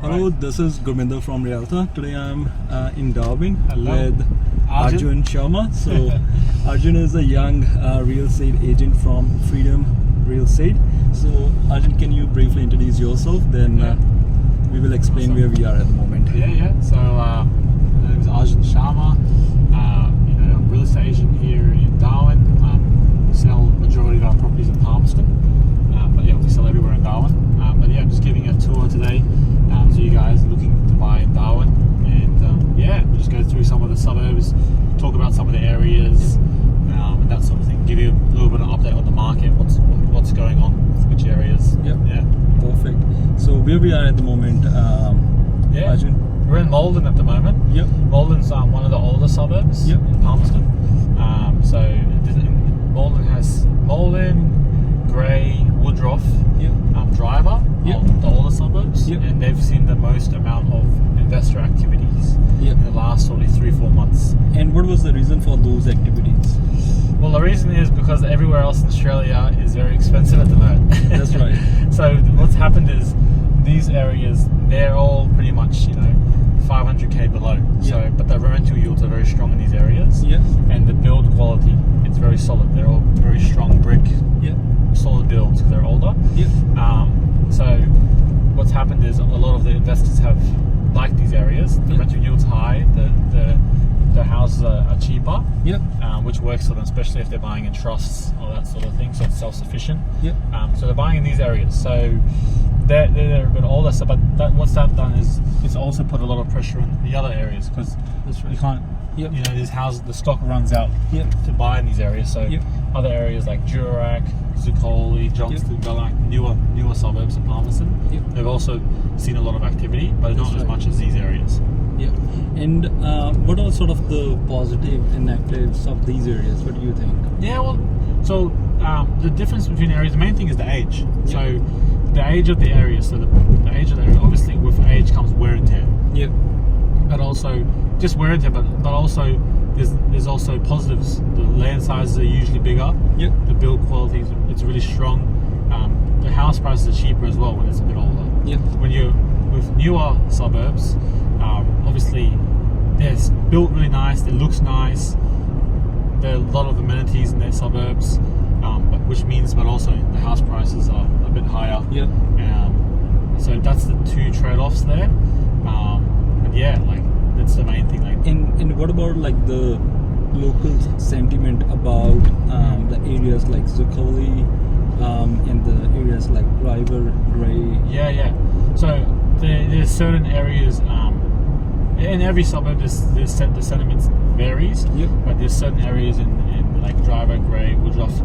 Hello, this is Gurminder from Realtor. Today I'm in Darwin Hello. with Arjun Sharma. So Arjun is a young real estate agent from Freedom Real Estate. So Arjun, can you briefly introduce yourself? Then we will explain where we are at the moment. So my name is Arjun Sharma. I'm a real estate agent here in Darwin. We sell majority of our properties in Palmerston. We sell everywhere in Darwin. I'm just giving a tour today to you guys looking to buy in Darwin. And we'll just go through some of the suburbs, talk about some of the areas, and that sort of thing. Give you a little bit of an update on the market, what's going on, which areas. Perfect. So where we are at the moment, Arjun? We're in Malden at the moment. Malden's one of the older suburbs in Palmerston. Malden has Grey, Woodruff, Driver, the older suburbs, and they've seen the most amount of investor activities in the last only 3-4 months. And what was the reason for those activities? Well, the reason is because everywhere else in Australia is very expensive at the moment. That's right. So what's happened is these areas, they're all pretty much 500k below. So, but the rental yields are very strong in these areas. And the build quality, it's very solid. They're all very strong brick, solid builds because they're older. So what's happened is a lot of the investors have liked these areas. The rental yield's high. The houses are cheaper. Which works for them, especially if they're buying in trusts or that sort of thing. So it's self-sufficient. So they're buying in these areas. So they're a bit older. So, but what's that done is it's also put a lot of pressure on the other areas because you can't. These houses, the stock runs out to buy in these areas. So other areas like Durack, Zuccoli, Johnston, Bellac, newer suburbs of Palmerston, they've also seen a lot of activity, but not as much as these areas. And what are sort of the positive and negatives of these areas? What do you think? The difference between areas, the main thing is the age. So the age of the area. So the age of the area, obviously with age comes wear and tear. But also just wear and tear, but also there's also positives. The land sizes are usually bigger. The build quality it's really strong. The house prices are cheaper as well when it's a bit older. When you're with newer suburbs, obviously they're built really nice. It looks nice. There are a lot of amenities in their suburbs, but also the house prices are a bit higher. So that's the two trade-offs there. That's the main thing. And what about the local sentiment about the areas like Zuccoli and the areas like Driver, Grey? So there's certain areas in every suburb. The sentiment varies, but there's certain areas in like Driver, Grey, Woodruff,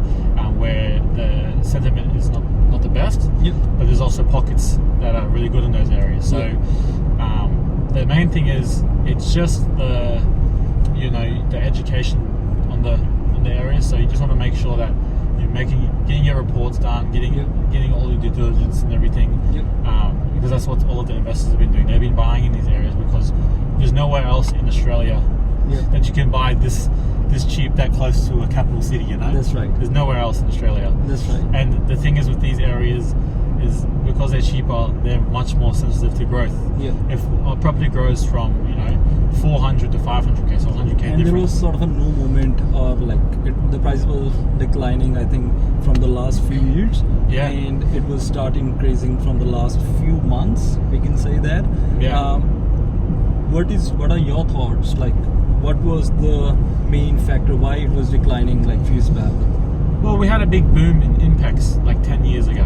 where the sentiment is not the best. But there's also pockets that are really good in those areas. So the main thing is it's just the education on the area. So you just want to make sure that you're getting your reports done, getting all your due diligence and everything. Because that's what all of the investors have been doing. They've been buying in these areas because there's nowhere else in Australia that you can buy this cheap, that close to a capital city. That's right. There's nowhere else in Australia. That's right. And the thing is with these areas is because they're cheaper, they're much more sensitive to growth. If a property grows from 400 to 500k, so 100k difference. There was sort of a no movement, or the price was declining, I think, from the last few years. And it was starting increasing from the last few months. We can say that. What are your thoughts? What was the main factor why it was declining few years back? Well, we had a big boom in Impex 10 years ago.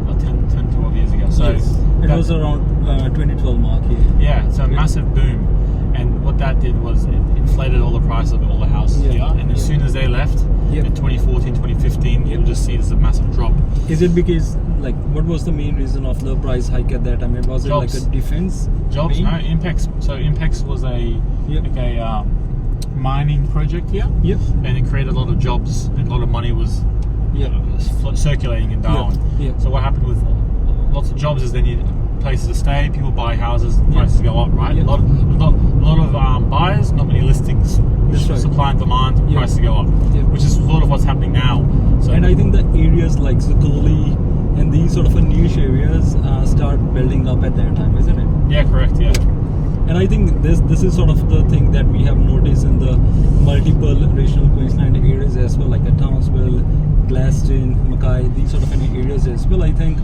Or 10, 12 years ago. So it was around 2012 mark here. So a massive boom. And what that did was it inflated all the price of all the houses here. And as soon as they left, in 2014, 2015, you'll just see there's a massive drop. Is it because, what was the main reason of the price hike at that time? Was Jobs. it a defense? Jobs, no, Impex. So Impex was a mining project here. And it created a lot of jobs and a lot of money was circulating in Darwin. So what happened with lots of jobs is then you places to stay, people buy houses, prices go up, right? A lot of buyers, not many listings. Supply and demand, prices go up, which is sort of what's happening now. So, and I think the areas like Zuccoli and these sort of niche areas start building up at that time, isn't it? Yeah, correct. Yeah. And I think this is sort of the thing that we have noticed in the multiple regional Queensland areas as well, like at Townsville, Gladstone, Mackay, these sort of areas as well. I think,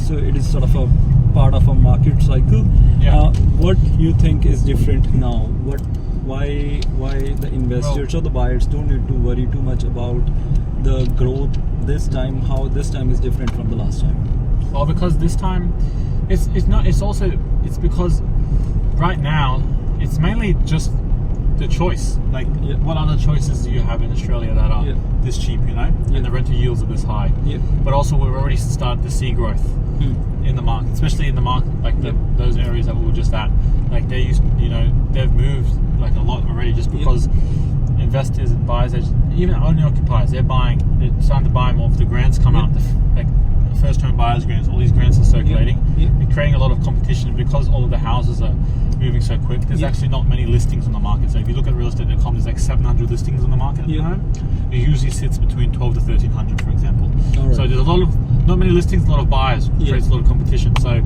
so it is sort of a part of a market cycle. Yeah. What you think is different now? Why the investors or the buyers don't need to worry too much about the growth this time? How this time is different from the last time? Well, because this time, it's because right now it's mainly just the choice. Like, what other choices do you have in Australia that are this cheap, and the rental yields are this high? But also, we've already started to see growth in the market, especially in the market, like those areas that we were just at. Like they've moved like a lot already, just because investors and buyers, even owner occupiers, they're starting to buy more. If the grants come out, like first home buyers grants, all these grants are circulating. They're creating a lot of competition because all of the houses are moving so quick. There's actually not many listings on the market. So if you look at realestate.com, there's like 700 listings on the market at the moment. It usually sits between 12 to 1300, for example. So there's not many listings, a lot of buyers, creates a lot of competition. So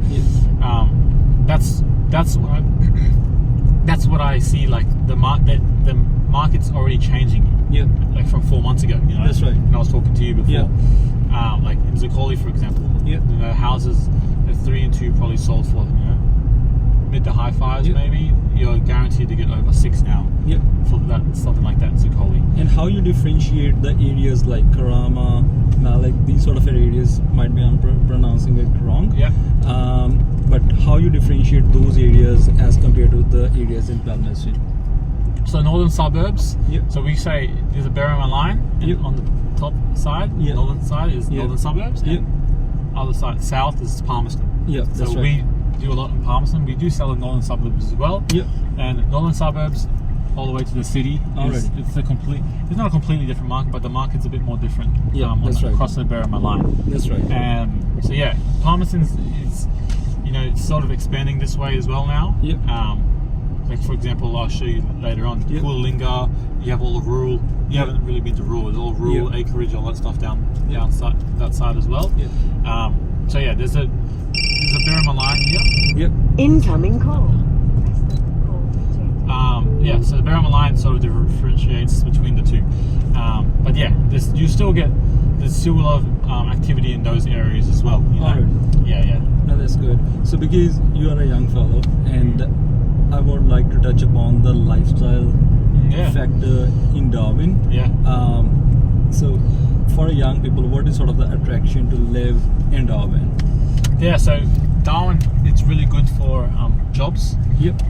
that's what I see. Like the market's already changing. Like from 4 months ago. That's right. And I was talking to you before. Like in Zuccoli, for example, houses at 3 and 2 probably sold for mid to high 5s, maybe. You're guaranteed to get over 6 now. For that, something like that in Zuccoli. And how you differentiate the areas like Karama, Malik, these sort of areas, might be pronouncing it wrong. But how you differentiate those areas as compared to the areas in Palmerston? So northern suburbs. So we say there's a Berrima line on the top side. Northern side is northern suburbs. Other side south is Palmerston. That's so right. We do a lot in Palmerston. We do sell in northern suburbs as well. And northern suburbs all the way to the city. It's not a completely different market, but the market's a bit more different. Across the Berrima line. That's right. And so Palmerston is it's sort of expanding this way as well now. Like for example, I'll show you later on. Coolangatta, you have all of rural. You haven't really been to rural. It's all rural acreage, all that stuff down that side as well. So there's a Berrima line here. Incoming call. So the Berrima line sort of differentiates between the two. But there's still a lot of activity in those areas as well. No, that's good. So because you are a young fellow, and I would like to touch upon the lifestyle factor in Darwin. So for young people, what is sort of the attraction to live in Darwin? So Darwin, it's really good for jobs.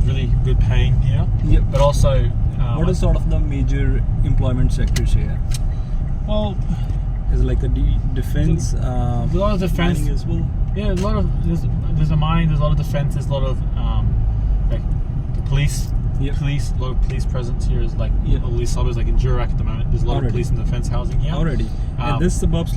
Really good paying here. But also, what are sort of the major employment sectors here? Well, is it like a defense? A lot of defense mining as well. A lot of there's a mining. There's a lot of defense. There's a lot of like the police. Police, a lot of police presence here is like all these suburbs, like in Durack at the moment. There's a lot of police and defense housing here. And this suburbs